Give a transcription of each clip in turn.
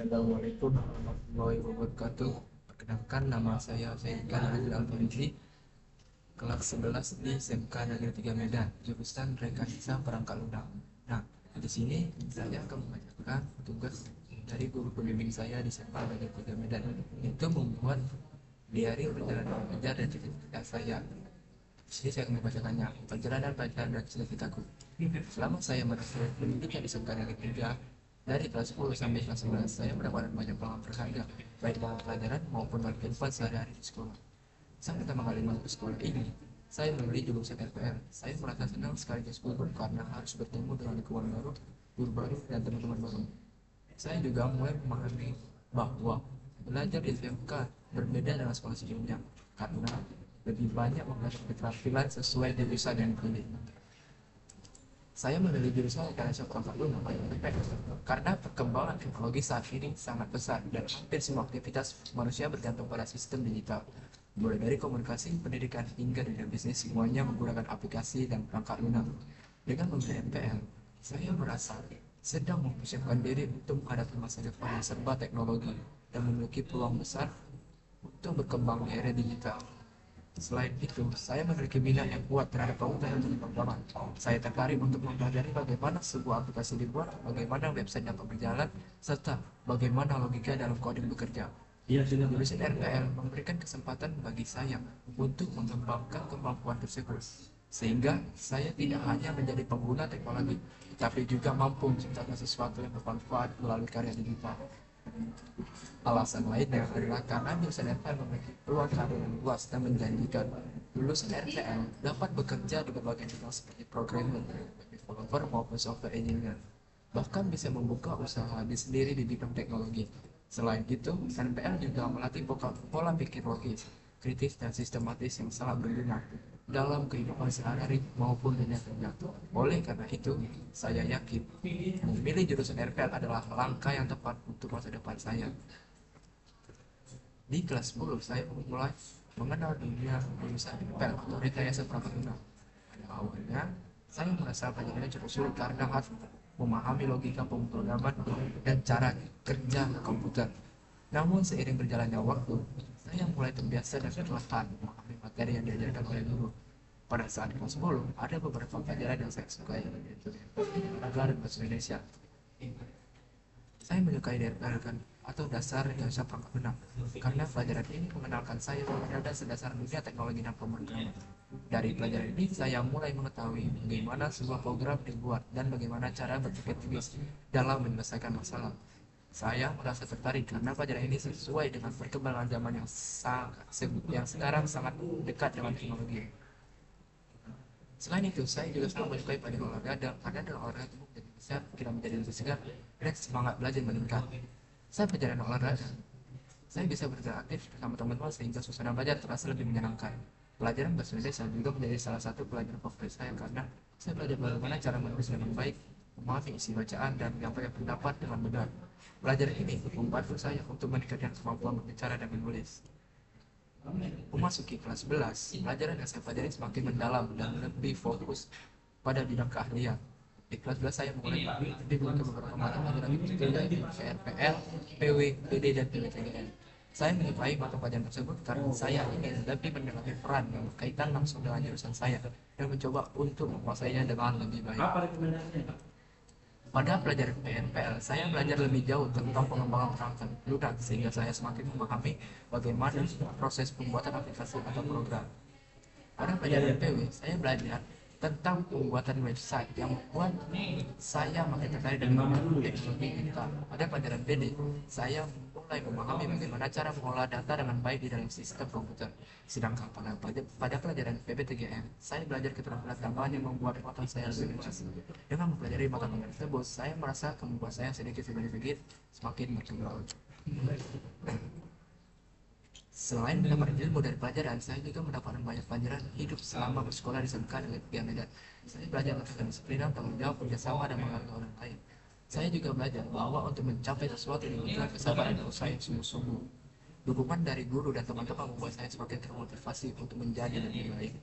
Assalamualaikum warahmatullahi wabarakatuh. Perkenalkan, nama saya Zainkan Azil Alfarizi, kelas 11 di SMK Negeri 3 Medan, jurusan Rekayasa Perangkat Lunak. Nah, di sini saya akan mengajarkan tugas dari guru pembimbing saya di SMK Negeri 3 Medan, yaitu membuat diari perjalanan belajar dan cita-cita saya. Di sini saya akan membacakannya. Perjalanan belajar dan cita-citaku. Selama saya menempuh pendidikan di SMK Negeri 3, dari kelas 10 sampai kelas 11, saya mendapatkan banyak pengalaman berharga, baik dalam pelajaran maupun dalam kehidupan sehari-hari di sekolah. Saat pertama kali masuk ke sekolah ini, saya memilih jurusan RPL. Saya merasa senang sekaligus gugup karena harus bertemu dengan lingkungan baru, guru baru, dan teman-teman baru. Saya juga mulai memahami bahwa belajar di SMK berbeda dengan sekolah sebelumnya, karena lebih banyak mengajar keterampilan sesuai jurusan yang dipilih. Saya memilih jurusan Rekayasa Perangkat Lunak karena perkembangan teknologi saat ini sangat besar dan hampir semua aktivitas manusia bergantung pada sistem digital. Mulai dari komunikasi, pendidikan, hingga dunia bisnis, semuanya menggunakan aplikasi dan perangkat lunak. Dengan memilih MPL, saya merasa sedang mempersiapkan diri untuk menghadapi masa depan yang serba teknologi dan memiliki peluang besar untuk berkembang di era digital. Selain itu, saya memiliki minat yang kuat terhadap komputer dan pemrograman. Saya tertarik untuk mempelajari bagaimana sebuah aplikasi dibuat, bagaimana website dapat berjalan, serta bagaimana logika dalam coding bekerja. Jurusan RPL memberikan kesempatan bagi saya untuk mengembangkan kemampuan tersebut, sehingga saya tidak hanya menjadi pengguna teknologi, tapi juga mampu menciptakan sesuatu yang bermanfaat melalui karya digital. Alasan lainnya adalah karena jurusan RPL memiliki peluang karir yang luas dan menjanjikan. Lulusan RPL dapat bekerja di berbagai bidang seperti programmer, developer maupun software engineer. Bahkan bisa membuka usaha sendiri di bidang teknologi. Selain itu, RPL juga melatih pola pikir logis, kritis dan sistematis yang sangat berguna dalam kehidupan sehari-hari maupun dunia kerja. Oleh karena itu, saya yakin memilih jurusan RPL adalah langkah yang tepat untuk masa depan saya. Di kelas 10, saya mulai mengenal dunia jurusan RPL atau Rekayasa Perangkat Lunak. Pada awalnya, saya merasa pelajarannya cukup sulit karena harus memahami logika pemrograman dan cara kerja komputer. Namun seiring berjalannya waktu, saya mulai terbiasa dan perlahan memahami materi yang diajarkan oleh guru. Pada saat kelas 10, ada beberapa pelajaran yang saya sukai, yaitu olahraga dan bahasa Indonesia. Saya menyukai DRPL atau dasar rekayasa perangkat lunak karena pelajaran ini mengenalkan saya kepada dasar-dasar dunia teknologi dan pemrograman. Dari pelajaran ini, saya mulai mengetahui bagaimana sebuah program dibuat dan bagaimana cara berpikir logis dalam menyelesaikan masalah. Saya merasa tertarik karena pelajaran ini sesuai dengan perkembangan zaman yang sekarang sangat dekat dengan teknologi. Selain itu, saya juga sangat menyukai pelajaran olahraga karena dengan olahraga tubuh menjadi besar, kita menjadi lebih segar, dan semangat belajar meningkat. Saat pelajaran olahraga, saya bisa beraktif bersama teman-teman sehingga suasana belajar terasa lebih menyenangkan. Pelajaran bahasa Indonesia juga menjadi salah satu pelajaran favorit saya karena saya belajar bagaimana cara menulis dengan baik, memahami isi bacaan, dan menyampaikan pendapat dengan benar. Pelajaran ini membantu saya untuk meningkatkan kemampuan berbicara dan menulis. Memasuki kelas 11, pelajaran yang saya pelajari semakin mendalam dan lebih fokus pada bidang keahlian. Di kelas 11 saya mulai berpikir ke beberapa mata pelajaran seperti RPL, PW, PD, dan PWTGN. Saya menyukai mata pelajaran tersebut karena saya ingin lebih mendalami peran yang berkaitan langsung dengan jurusan saya dan mencoba untuk menguasainya dengan lebih baik. Pada pelajaran PNPL, saya belajar lebih jauh tentang pengembangan perangkat lunak sehingga saya semakin memahami bagaimana proses pembuatan aplikasi atau program. Pada pelajaran PW, saya belajar tentang pembuatan website yang membuat saya makin tertarik dengan teknologi digital. Pada pelajaran PD, saya mulai memahami bagaimana cara mengolah data dengan baik di dalam sistem komputer. Sedangkan pada pelajaran PPTGM, saya belajar keterampilan tambahan yang membuat otak saya lebih luas. Dengan mempelajari mata pelajaran tersebut, saya merasa kemampuan saya sedikit demi sedikit semakin berkembang. Selain mendapat ilmu dari pelajaran, saya juga mendapatkan banyak pelajaran hidup selama bersekolah di SMK Negeri 3 Medan. Saya belajar tentang kedisiplinan, tanggung jawab, kerjasama, dan menghargai orang lain. Saya juga belajar bahwa untuk mencapai sesuatu dibutuhkan kesabaran dan usaha yang sungguh-sungguh. Dukungan dari guru dan teman-teman membuat saya semakin termotivasi untuk menjadi lebih baik.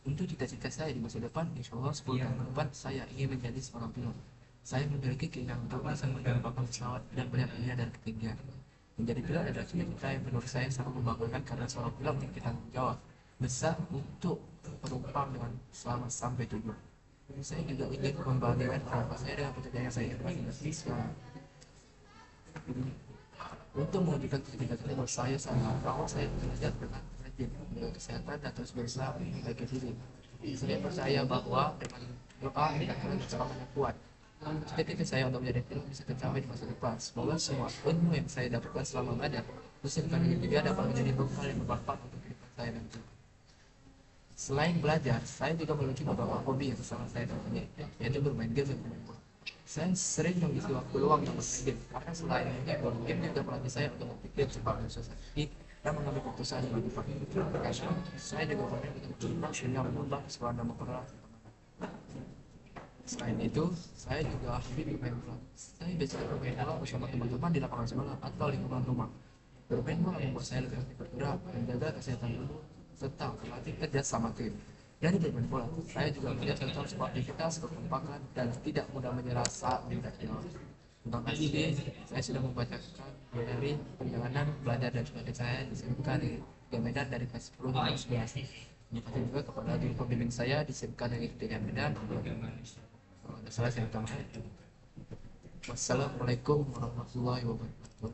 Untuk cita-cita saya di masa depan, insya Allah 10 tahun ke depan saya ingin menjadi seorang pilot. Saya memiliki keinginan untuk bisa menerbangkan pesawat dan melihat dunia dari ketinggian. Menjadi pilot adalah cita-cita yang menurut saya sangat membanggakan karena seorang pilot memiliki tanggung jawab besar untuk penumpang dengan selamat sampai tujuan. Saya juga ingin membagikan harapan saya dengan pekerjaan yang saya impikan selama untuk mewujudkan cita-cita saya sangat bahwa saya belajar dengan rajin menjaga kesehatan dan terus berusaha memperbaiki diri. Saya percaya bahwa dengan doa dan semangat yang kuat, cita-cita saya untuk menjadi pilot bisa tercapai di masa depan. Semoga semua ilmu yang saya dapatkan selama belajar khususnya ini juga dapat menjadi bekal yang bermanfaat untuk kehidupan saya nanti. Selain belajar, saya juga memiliki beberapa hobi yang sangat saya tertarik, yaitu bermain game dan bermain bola. Saya sering mengisi waktu luang untuk bermain game, karena selain itu, game juga melatih saya untuk berpikir cepat dan strategi dan mengambil keputusan yang lebih tepat. Karena saya juga pernah mencoba sehingga menambah sebuah memperoleh. Selain itu, saya juga hobi bermain bola. Saya biasanya bermain bola bersama teman-teman di lapangan sekolah atau lingkungan rumah. Bermain bola membuat saya lebih aktif bergerak, menjaga kesehatan tubuh, serta melatih kerja sama tim. Dari bermain bola, saya juga melihat tentang sebuah aktivitas kekompakan dan tidak mudah menyerah saat tidak jelas. Untuk ini, saya sudah membacakan dari perjalanan belajar dan studi saya SMK di Medan dari kelas 10 hingga 11. Terima kasih juga kepada guru pembimbing saya di SMK Negeri 3 Medan. Kalau salah saya minta maaf. Wassalamualaikum warahmatullahi wabarakatuh.